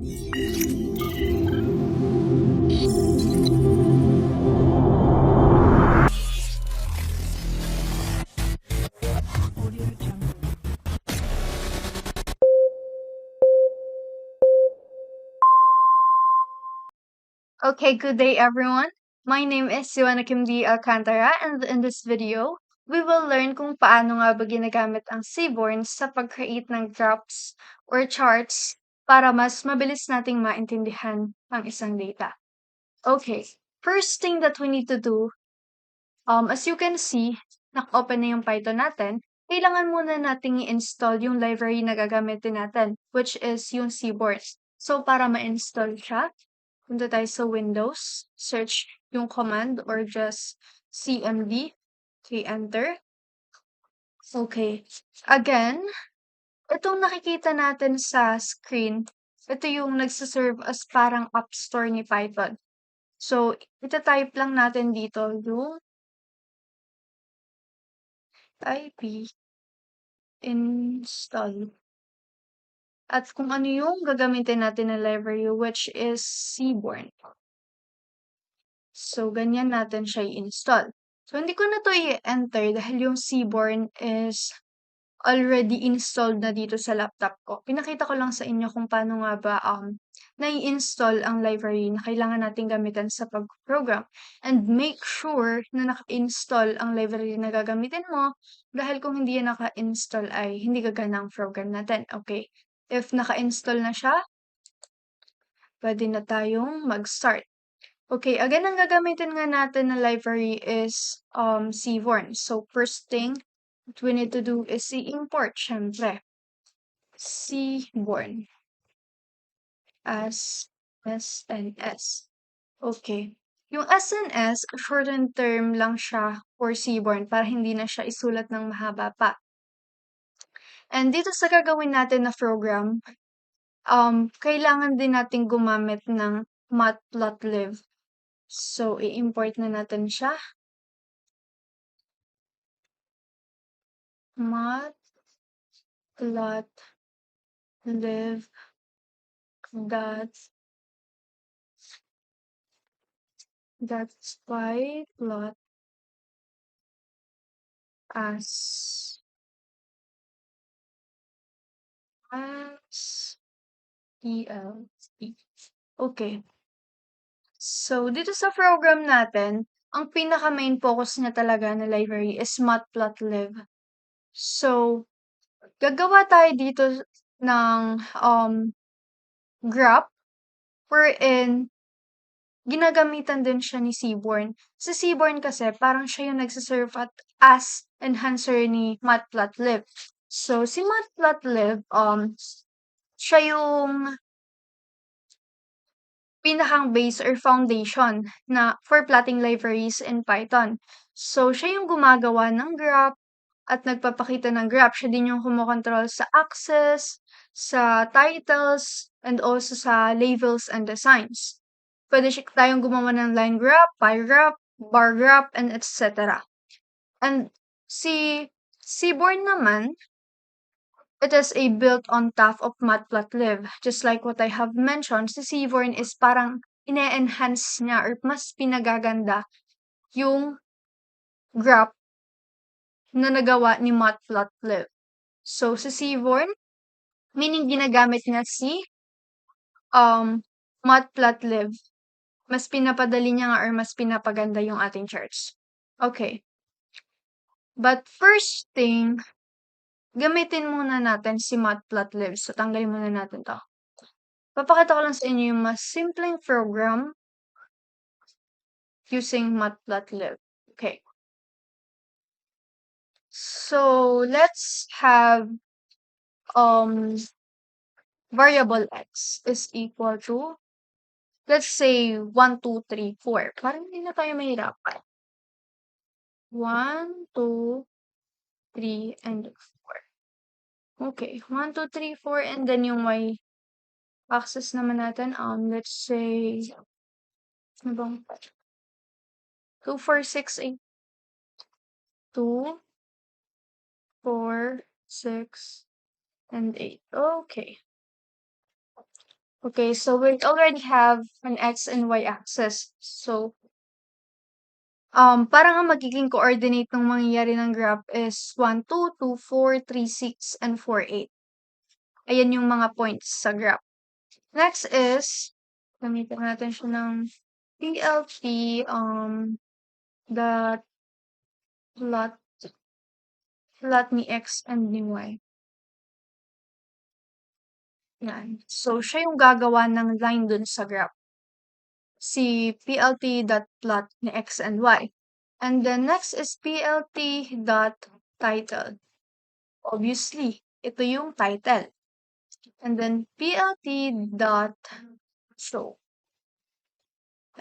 Okay, good day everyone. My name is Joanna Kimdi Alcantara and in this video, we will learn kung paano nga ba ginagamit ang Seaborn sa pag-create ng graphs or charts para mas mabilis nating maintindihan ang isang data. Okay, first thing that we need to do, as you can see, naka-open na yung Python natin, kailangan muna nating i-install yung library na gagamitin natin, which is yung Seaborn. So, para ma-install siya, punta tayo sa Windows, search yung command or just CMD, okay, enter. Okay, again, itong nakikita natin sa screen, ito yung nagsaserve as parang app store ni Python. So, ita-type lang natin dito yung IP install. At kung ano yung gagamitin natin na library, which is Seaborn. So, ganyan natin siya i-install. So, hindi ko na to i-enter dahil yung Seaborn is already installed na dito sa laptop ko. Pinakita ko lang sa inyo kung paano nga ba nai-install ang library na kailangan natin gamitin sa pag-program. And make sure na naka-install ang library na gagamitin mo dahil kung hindi yan naka-install ay hindi gagana ang program natin. Okay? If naka-install na siya, pwede na tayong mag-start. Okay, again, ang gagamitin nga natin na library is Seaborn. So, first thing what we need to do is i-import, syempre. Seaborn as SNS. Okay. Yung SNS, shortened term lang siya for Seaborn para hindi na siya isulat ng mahaba pa. And dito sa gagawin natin na program, kailangan din natin gumamit ng matplotlib. So, i-import na natin siya. Matplotlib dot pyplot as ELT. Okay. So, dito sa program natin, ang pinaka-main focus niya talaga na library is matplotlib. So, gagawa tayo dito ng graph wherein ginagamitan din siya ni Seaborn. Si Seaborn kasi parang siya yung nagsaserve as enhancer ni matplotlib. So, si matplotlib, siya yung pinakang base or foundation na for plotting libraries in Python. So, siya yung gumagawa ng graph at nagpapakita ng graph. Siya din yung kumokontrol sa axis, sa titles, and also sa labels and designs. Pwede siya tayong gumawa ng line graph, pie graph, bar graph, and etc. And si Seaborn naman, it is a built on top of matplotlib. Just like what I have mentioned, si Seaborn is parang ine-enhance niya or mas pinagaganda yung graph na nagawa ni matplotlib. So, si Seaborn, meaning ginagamit niya si matplotlib. Mas pinapadali niya nga or mas pinapaganda yung ating charts. Okay. But first thing, gamitin muna natin si matplotlib. So, tanggalin muna natin to. Papakita ko lang sa inyo yung mas simpleng program using matplotlib. Okay. So, let's have variable x is equal to, let's say, 1, 2, 3, 4. Parang hindi na tayo mahirapan. 1, 2, 3, and 4. Okay, 1, 2, 3, 4, and then yung y axis naman natin, let's say, ano bang 2, 4, 6, 8. 2, 4, 6, and 8. Okay. Okay, so we already have an x and y axis. So, parang ang magiging coordinate ng mangyayari ng graph is 1, 2, 2, 4, 3, 6, and 4, 8. Ayan yung mga points sa graph. Next is, gamitin natin siya ng PLT, the plot ni x and ni y. Yan. So, siya yung gagawa ng line dun sa graph. Si plt.plot ni x and y. And then next is plt.title. Obviously, ito yung title. And then plt.show.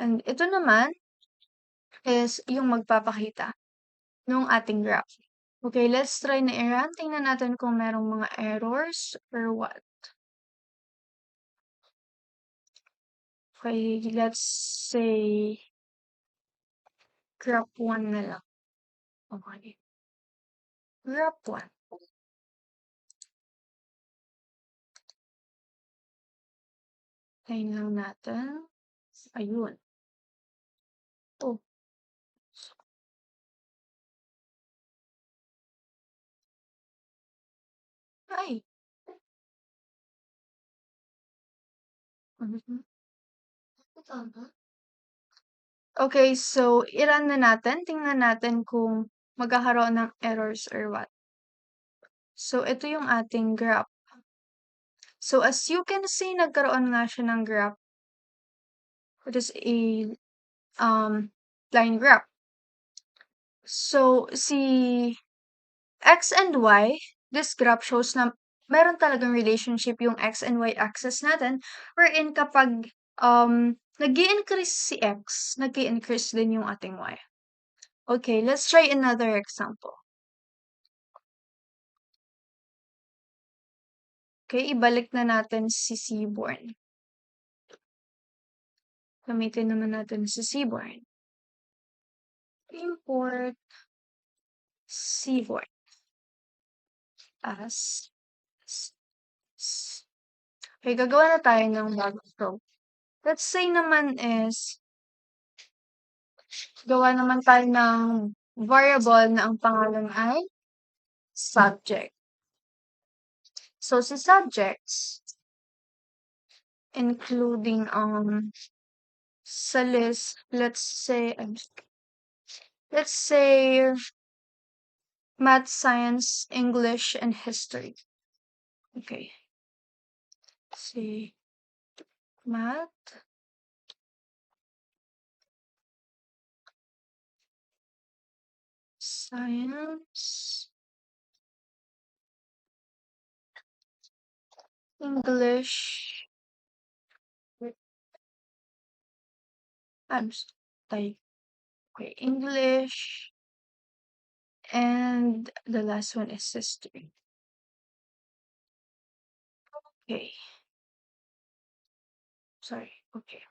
And ito naman is yung magpapakita nung ating graph. Okay, let's try na i-run. Tingnan natin kung merong mga errors or what. Okay, let's say graph 1 na lang. Okay. Graph 1. Tayin lang natin. Ayun. Oh. Ay. Mhm. Okay, so i-run na natin. Tingnan natin kung magkakaroon ng errors or what. So, ito yung ating graph. So, as you can see, nagkaroon nga siya ng graph. It is a line graph. So, si x and y, this graph shows na meron talagang relationship yung x and y axis natin, wherein kapag nag-i-increase si x, nag-i-increase din yung ating y. Okay, let's try another example. Okay, ibalik na natin si Seaborn. Gamitin naman natin si Seaborn. Import Seaborn as okay, gagawa na tayo ng bagong probe. Let's say naman is gawa naman tayo ng variable na ang pangalan ay subject. So, si subjects, including sa list, let's say math, science, English, and history. Okay. See, math, science, English, I'm sorry. Okay, English, and the last one is history. Okay. Sorry. Okay.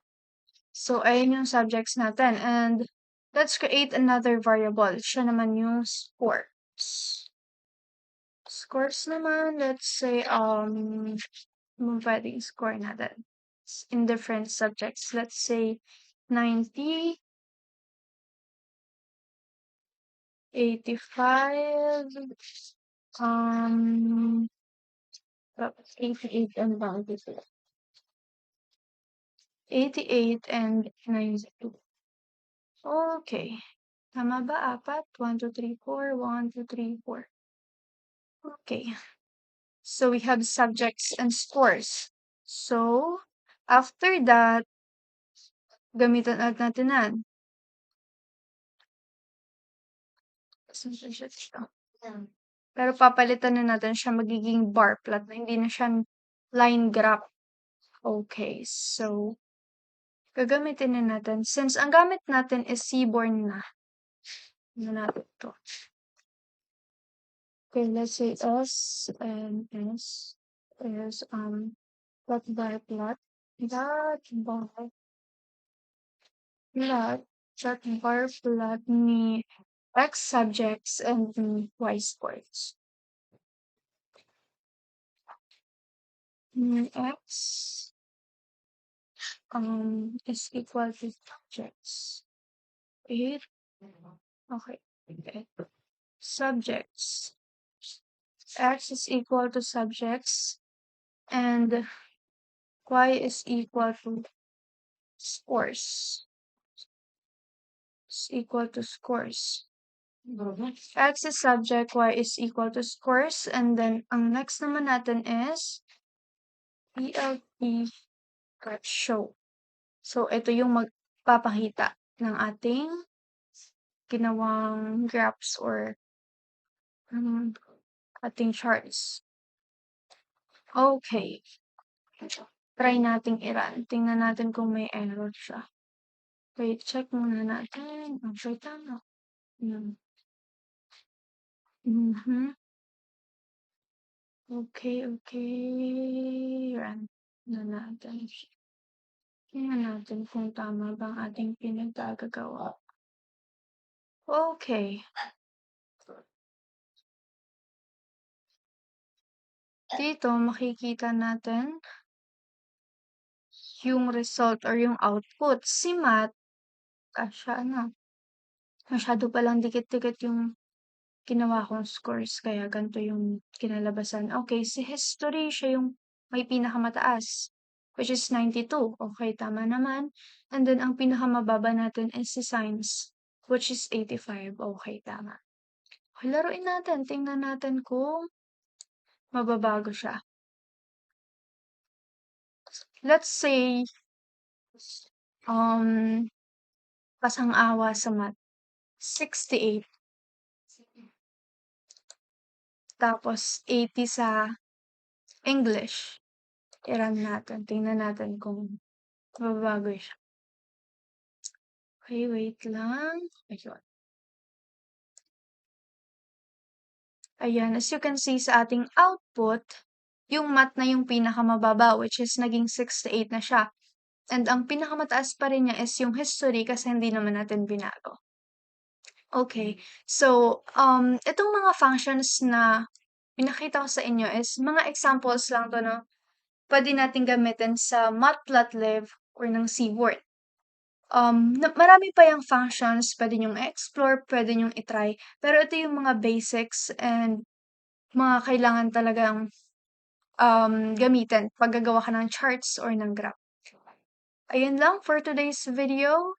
So, ayun yung subjects natin. And let's create another variable. Siya naman yung scores. Scores naman, let's say, pwedeng score natin in different subjects. Let's say 90, 85, 88 and 92. 88 and 92. Okay. Tama ba? Apat? 1, 2, 3, 4. 1, 2, 3, 4. Okay. So we have subjects and scores. So, after that, gamitan natin yan. Pero papalitan na natin siya magiging bar plot na hindi na siya line graph. Okay, so gagamitin na natin. Since ang gamit natin is Seaborn na. Ano natin to? Okay, let's say S and S is plot bar plot. Bar plot ni X subjects and ni Y scores. X is equal to subjects. Wait. Okay. Subjects. X is equal to subjects and y is equal to scores. Is equal to scores. X is subject, y is equal to scores, and then ang next naman natin is ELP show. So, ito yung magpapakita ng ating ginawang graphs or ating charts. Okay. Try nating i-run. Tingnan natin kung may error siya. Wait, check muna natin. Okay, tama. Okay. Run na natin. Tingnan natin kung tama ba ang ating pinagkagagawa. Okay. Dito makikita natin yung result or yung output. Si math, masyado palang dikit-dikit yung ginawa kong scores kaya ganito yung kinalabasan. Okay, si history siya yung may pinakamataas, which is 92. Okay, tama naman. And then ang pinakamababa natin is si science, which is 85. Okay, tama. Okay, laruin natin. Tingnan natin kung mababago siya. Let's say, pasang-awa sa math, 68. Tapos 80 sa English. I-run natin. Tingnan natin kung mababago siya. Okay, wait lang. Ayun. Ayan, as you can see sa ating output, yung math na yung pinakamababa, which is naging 68 na siya. And ang pinakamataas pa rin niya is yung history kasi hindi naman natin binago. Okay, so, itong mga functions na pinakita ko sa inyo is mga examples lang to na pwede natin gamitin sa Matplotlib or ng Seaborn. Marami pa yung functions, pwede nyong i-explore, pwede nyong i-try. Pero ito yung mga basics and mga kailangan talagang gamitin pag gagawa ka ng charts or ng graph. Ayun lang for today's video.